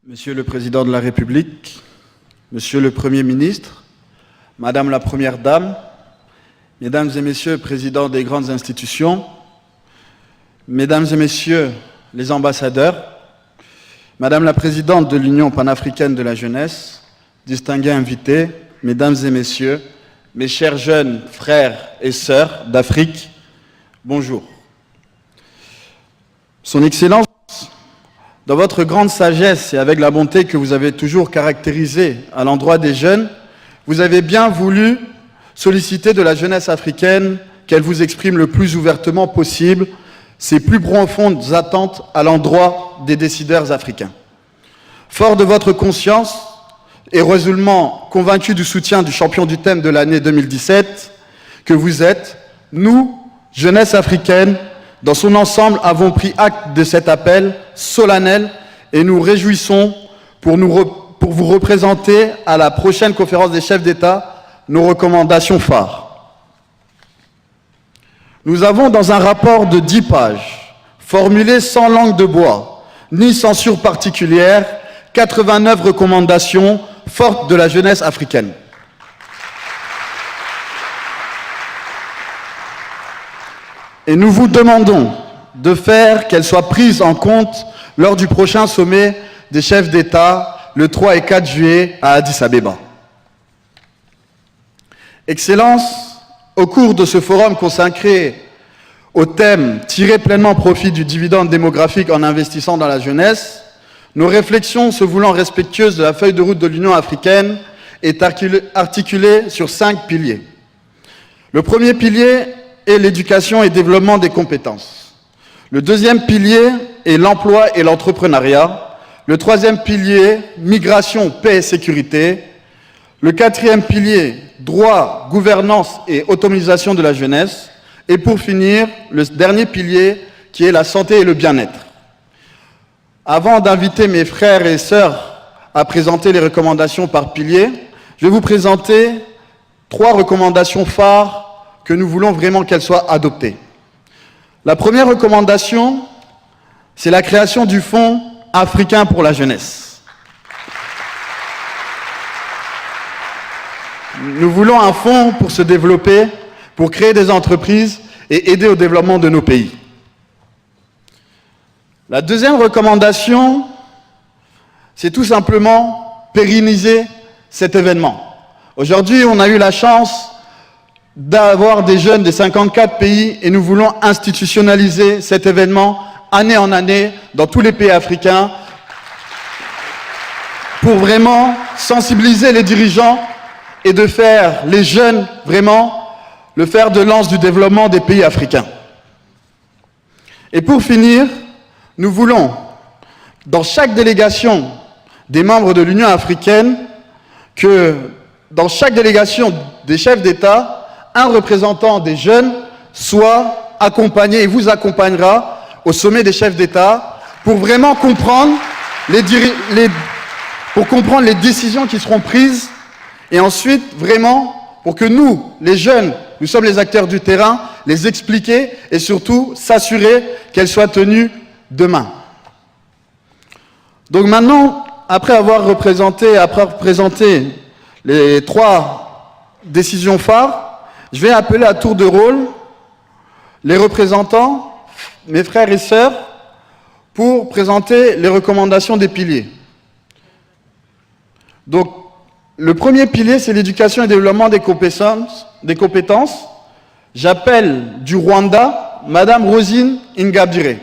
Monsieur le Président de la République, Monsieur le Premier ministre, Madame la Première Dame, Mesdames et Messieurs, Présidents des grandes institutions, Mesdames et Messieurs les ambassadeurs, Madame la Présidente de l'Union panafricaine de la jeunesse, distingués invités, Mesdames et Messieurs, mes chers jeunes frères et sœurs d'Afrique, bonjour. Son Excellence, dans votre grande sagesse et avec la bonté que vous avez toujours caractérisée à l'endroit des jeunes, vous avez bien voulu solliciter de la jeunesse africaine qu'elle vous exprime le plus ouvertement possible ses plus profondes attentes à l'endroit des décideurs africains. Fort de votre conscience et résolument convaincu du soutien du champion du thème de l'année 2017 que vous êtes, nous, jeunesse africaine, dans son ensemble, avons pris acte de cet appel solennel et nous réjouissons pour vous représenter à la prochaine conférence des chefs d'État nos recommandations phares. Nous avons dans un rapport de 10 pages, formulé sans langue de bois, ni censure particulière, 89 recommandations fortes de la jeunesse africaine. Et nous vous demandons de faire qu'elles soient prises en compte lors du prochain sommet des chefs d'État le 3 et 4 juillet à Addis Abeba. Excellences, au cours de ce forum consacré au thème « Tirer pleinement profit du dividende démographique en investissant dans la jeunesse », nos réflexions se voulant respectueuses de la feuille de route de l'Union africaine est articulée sur 5 piliers. Le premier pilier est l'éducation et développement des compétences. Le deuxième pilier est l'emploi et l'entrepreneuriat. Le troisième pilier, migration, paix et sécurité. Le quatrième pilier, droit, gouvernance et autonomisation de la jeunesse. Et pour finir, le dernier pilier qui est la santé et le bien-être. Avant d'inviter mes frères et sœurs à présenter les recommandations par pilier, je vais vous présenter 3 recommandations phares que nous voulons vraiment qu'elle soit adoptée. La première recommandation, c'est la création du Fonds africain pour la jeunesse. Nous voulons un fonds pour se développer, pour créer des entreprises et aider au développement de nos pays. La deuxième recommandation, c'est tout simplement pérenniser cet événement. Aujourd'hui, on a eu la chance d'avoir des jeunes des 54 pays et nous voulons institutionnaliser cet événement année en année dans tous les pays africains pour vraiment sensibiliser les dirigeants et de faire les jeunes vraiment le fer de lance du développement des pays africains. Et pour finir, nous voulons dans chaque délégation des membres de l'Union africaine que dans chaque délégation des chefs d'État, un représentant des jeunes soit accompagné et vous accompagnera au sommet des chefs d'État pour vraiment comprendre les décisions qui seront prises et ensuite vraiment pour que nous, les jeunes, nous sommes les acteurs du terrain, les expliquer et surtout s'assurer qu'elles soient tenues demain. Donc maintenant, après avoir présenté les 3 décisions phares, je vais appeler à tour de rôle les représentants, mes frères et sœurs, pour présenter les recommandations des piliers. Donc, le premier pilier, c'est l'éducation et le développement des compétences. J'appelle du Rwanda, Madame Rosine Ingabire.